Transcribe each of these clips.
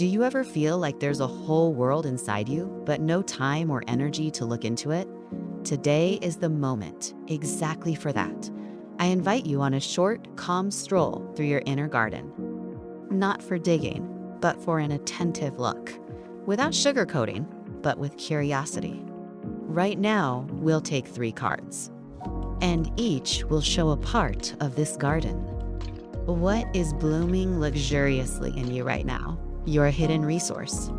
Do you ever feel like there's a whole world inside you, but no time or energy to look into it? Today is the moment, exactly for that. I invite you on a short, calm stroll through your inner garden. Not for digging, but for an attentive look. Without sugarcoating, but with curiosity. Right now, we'll take 3 cards, and each will show a part of this garden. What is blooming luxuriously in you right now? Your hidden resource.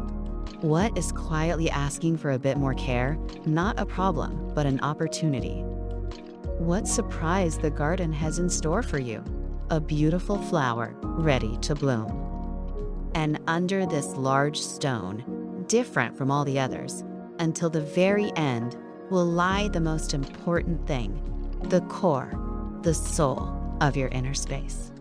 What is quietly asking for a bit more care? Not a problem, but an opportunity. What surprise the garden has in store for you? A beautiful flower ready to bloom. And under this large stone, different from all the others, until the very end, will lie the most important thing, the core, the soul of your inner space.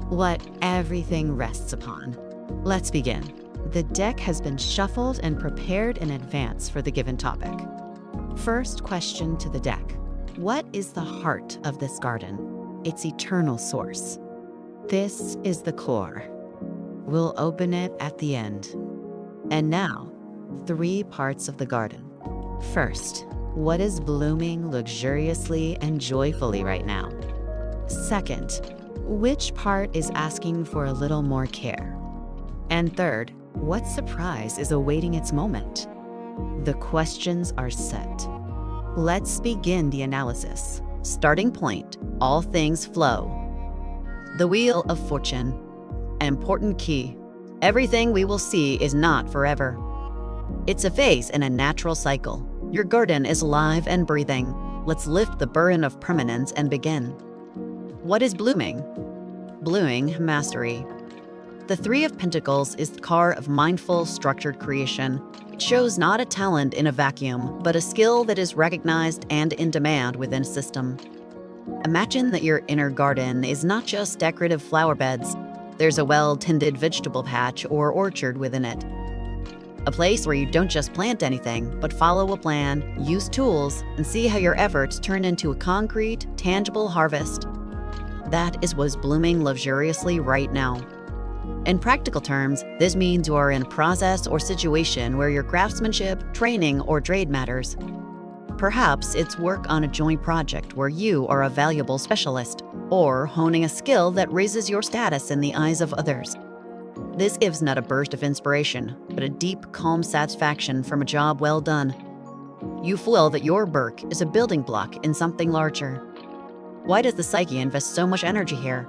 What everything rests upon. Let's begin. The deck has been shuffled and prepared in advance for the given topic. First question to the deck. What is the heart of this garden? Its eternal source. This is the core. We'll open it at the end. And now, 3 parts of the garden. First, what is blooming luxuriously and joyfully right now? Second, which part is asking for a little more care? And third, what surprise is awaiting its moment? The questions are set. Let's begin the analysis. Starting point, all things flow. The Wheel of Fortune. An important key. Everything we will see is not forever. It's a phase in a natural cycle. Your garden is alive and breathing. Let's lift the burden of permanence and begin. What is blooming? Blooming mastery. The 3 of Pentacles is the card of mindful, structured creation. It shows not a talent in a vacuum, but a skill that is recognized and in demand within a system. Imagine that your inner garden is not just decorative flower beds. There's a well-tended vegetable patch or orchard within it. A place where you don't just plant anything, but follow a plan, use tools, and see how your efforts turn into a concrete, tangible harvest. That is what's blooming luxuriously right now. In practical terms, this means you are in a process or situation where your craftsmanship, training, or trade matters. Perhaps it's work on a joint project where you are a valuable specialist, or honing a skill that raises your status in the eyes of others. This gives not a burst of inspiration, but a deep, calm satisfaction from a job well done. You feel that your work is a building block in something larger. Why does the psyche invest so much energy here?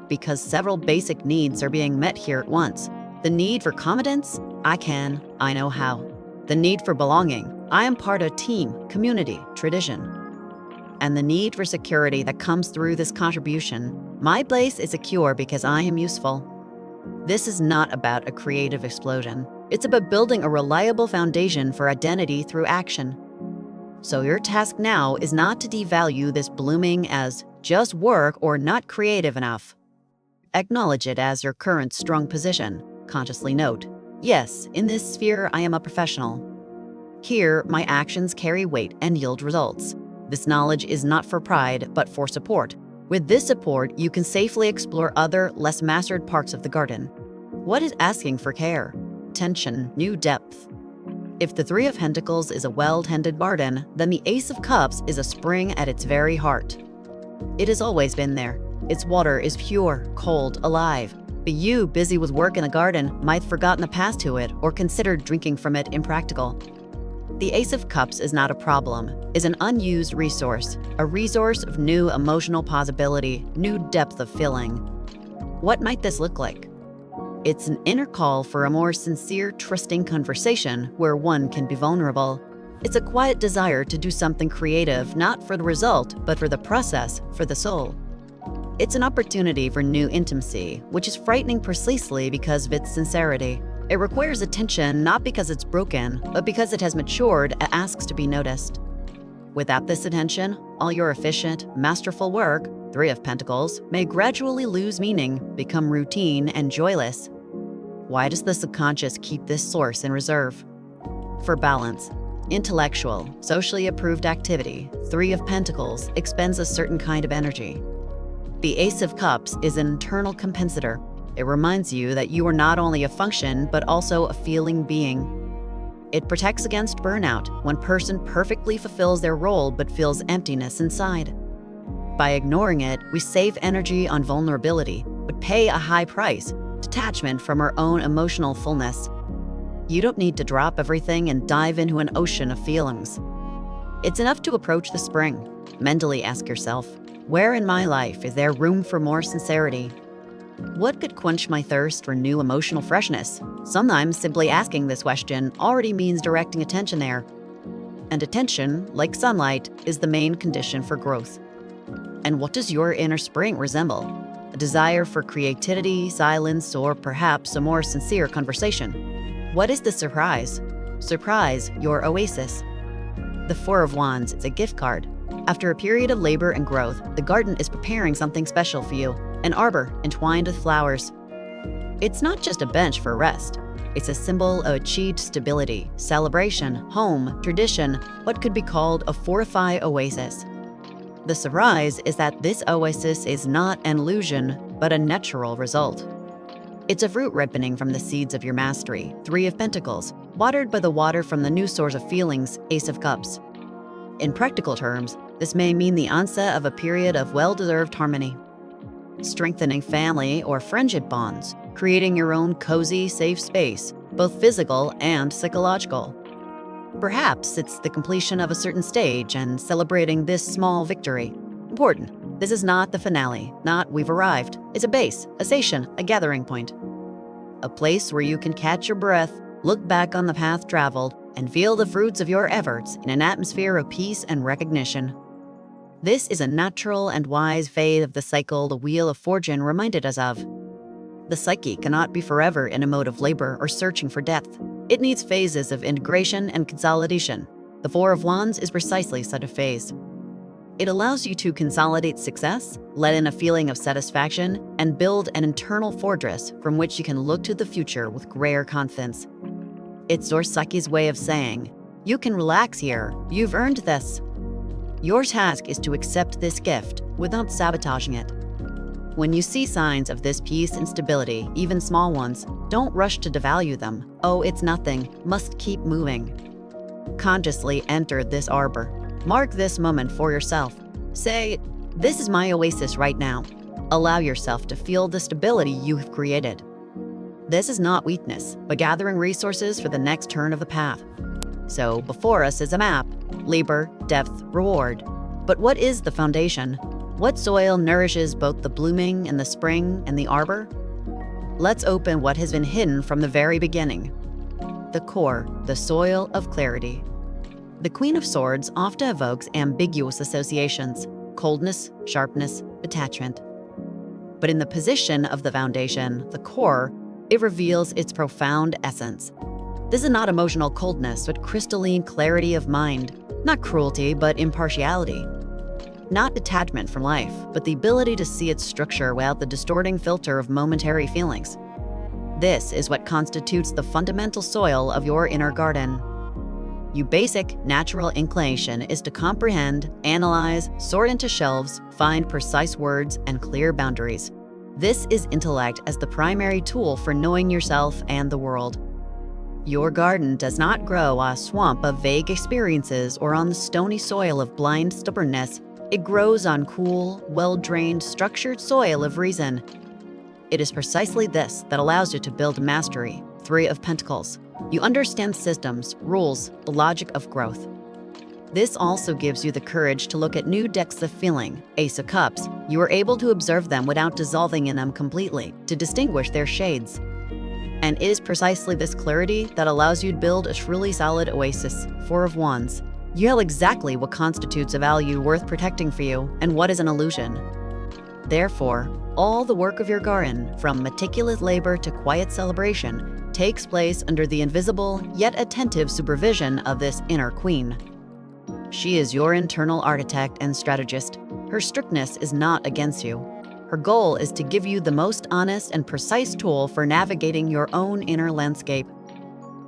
Because several basic needs are being met here at once. The need for competence, I can, I know how. The need for belonging, I am part of a team, community, tradition. And the need for security that comes through this contribution. My place is secure because I am useful. This is not about a creative explosion. It's about building a reliable foundation for identity through action. So your task now is not to devalue this blooming as just work or not creative enough. Acknowledge it as your current strong position. Consciously note, yes, in this sphere I am a professional. Here, my actions carry weight and yield results. This knowledge is not for pride, but for support. With this support, you can safely explore other, less mastered parts of the garden. What is asking for care? Attention, new depth. If the 3 of Pentacles is a well-tended garden, then the Ace of Cups is a spring at its very heart. It has always been there. Its water is pure, cold, alive. But you, busy with work in the garden, might have forgotten the path to it or considered drinking from it impractical. The Ace of Cups is not a problem, is an unused resource, a resource of new emotional possibility, new depth of feeling. What might this look like? It's an inner call for a more sincere, trusting conversation where one can be vulnerable. It's a quiet desire to do something creative, not for the result, but for the process, for the soul. It's an opportunity for new intimacy, which is frightening precisely because of its sincerity. It requires attention not because it's broken, but because it has matured and asks to be noticed. Without this attention, all your efficient, masterful work, 3 of Pentacles, may gradually lose meaning, become routine and joyless. Why does the subconscious keep this source in reserve? For balance. Intellectual, socially approved activity, 3 of Pentacles, expends a certain kind of energy. The Ace of Cups is an internal compensator. It reminds you that you are not only a function, but also a feeling being. It protects against burnout when a person perfectly fulfills their role but feels emptiness inside. By ignoring it, we save energy on vulnerability, but pay a high price, detachment from our own emotional fullness. You don't need to drop everything and dive into an ocean of feelings. It's enough to approach the spring. Mentally ask yourself, where in my life is there room for more sincerity? What could quench my thirst for new emotional freshness? Sometimes simply asking this question already means directing attention there. And attention, like sunlight, is the main condition for growth. And what does your inner spring resemble? A desire for creativity, silence, or perhaps a more sincere conversation? What is the surprise? Surprise, your oasis. The Four of Wands is a gift card. After a period of labor and growth, the garden is preparing something special for you, an arbor entwined with flowers. It's not just a bench for rest. It's a symbol of achieved stability, celebration, home, tradition, what could be called a fortified oasis. The surprise is that this oasis is not an illusion, but a natural result. It's a fruit ripening from the seeds of your mastery, Three of Pentacles, watered by the water from the new source of feelings, Ace of Cups. In practical terms, this may mean the onset of a period of well-deserved harmony, strengthening family or friendship bonds, creating your own cozy, safe space, both physical and psychological. Perhaps it's the completion of a certain stage and celebrating this small victory. Important, this is not the finale, not we've arrived. It's a base, a station, a gathering point. A place where you can catch your breath, look back on the path traveled, and feel the fruits of your efforts in an atmosphere of peace and recognition. This is a natural and wise phase of the cycle the Wheel of Fortune reminded us of. The psyche cannot be forever in a mode of labor or searching for depth. It needs phases of integration and consolidation. The Four of Wands is precisely such a phase. It allows you to consolidate success, let in a feeling of satisfaction, and build an internal fortress from which you can look to the future with greater confidence. It's your psyche's way of saying, you can relax here, you've earned this. Your task is to accept this gift without sabotaging it. When you see signs of this peace and stability, even small ones, don't rush to devalue them. Oh, it's nothing, must keep moving. Consciously enter this arbor. Mark this moment for yourself. Say, this is my oasis right now. Allow yourself to feel the stability you have created. This is not weakness, but gathering resources for the next turn of the path. So before us is a map, labor, depth, reward. But what is the foundation? What soil nourishes both the blooming and the spring and the arbor? Let's open what has been hidden from the very beginning. The core, the soil of clarity. The Queen of Swords often evokes ambiguous associations, coldness, sharpness, attachment. But in the position of the foundation, the core, it reveals its profound essence. This is not emotional coldness, but crystalline clarity of mind, not cruelty, but impartiality. Not detachment from life, but the ability to see its structure without the distorting filter of momentary feelings. This is what constitutes the fundamental soil of your inner garden. Your basic, natural inclination is to comprehend, analyze, sort into shelves, find precise words, and clear boundaries. This is intellect as the primary tool for knowing yourself and the world. Your garden does not grow on a swamp of vague experiences or on the stony soil of blind stubbornness. It grows on cool, well-drained, structured soil of reason. It is precisely this that allows you to build mastery, Three of Pentacles. You understand systems, rules, the logic of growth. This also gives you the courage to look at new depths of feeling, Ace of Cups. You are able to observe them without dissolving in them completely, to distinguish their shades. And it is precisely this clarity that allows you to build a truly solid oasis, Four of Wands. You know exactly what constitutes a value worth protecting for you and what is an illusion. Therefore, all the work of your garden, from meticulous labor to quiet celebration, takes place under the invisible yet attentive supervision of this inner queen. She is your internal architect and strategist. Her strictness is not against you. Her goal is to give you the most honest and precise tool for navigating your own inner landscape.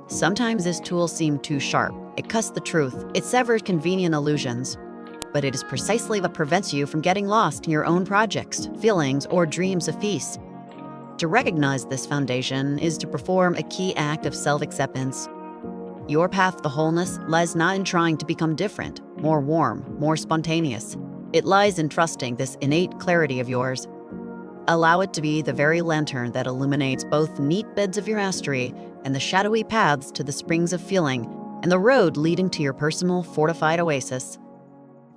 Sometimes this tool seems too sharp. It cuts the truth. It severs convenient illusions. But it is precisely what prevents you from getting lost in your own projects, feelings, or dreams of peace. To recognize this foundation is to perform a key act of self-acceptance. Your path to wholeness lies not in trying to become different, more warm, more spontaneous. It lies in trusting this innate clarity of yours. Allow it to be the very lantern that illuminates both neat beds of your mastery and the shadowy paths to the springs of feeling and the road leading to your personal fortified oasis.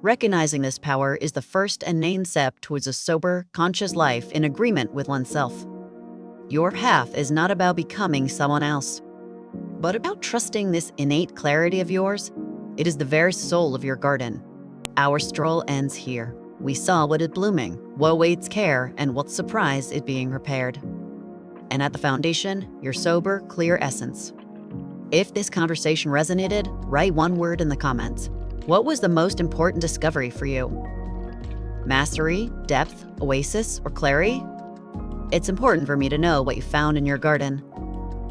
Recognizing this power is the first and main step towards a sober, conscious life in agreement with oneself. Your path is not about becoming someone else, but about trusting this innate clarity of yours. It is the very soul of your garden. Our stroll ends here. We saw what is blooming, what waits care, and what surprise is being repaired. And at the foundation, your sober, clear essence. If this conversation resonated, write one word in the comments. What was the most important discovery for you? Mastery, depth, oasis, or clarity? It's important for me to know what you found in your garden.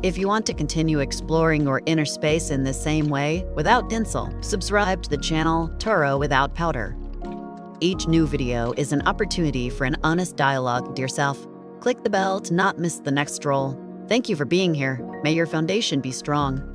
If you want to continue exploring your inner space in the same way, without tinsel, subscribe to the channel Tarot Without Powder. Each new video is an opportunity for an honest dialogue with yourself. Click the bell to not miss the next stroll. Thank you for being here. May your foundation be strong.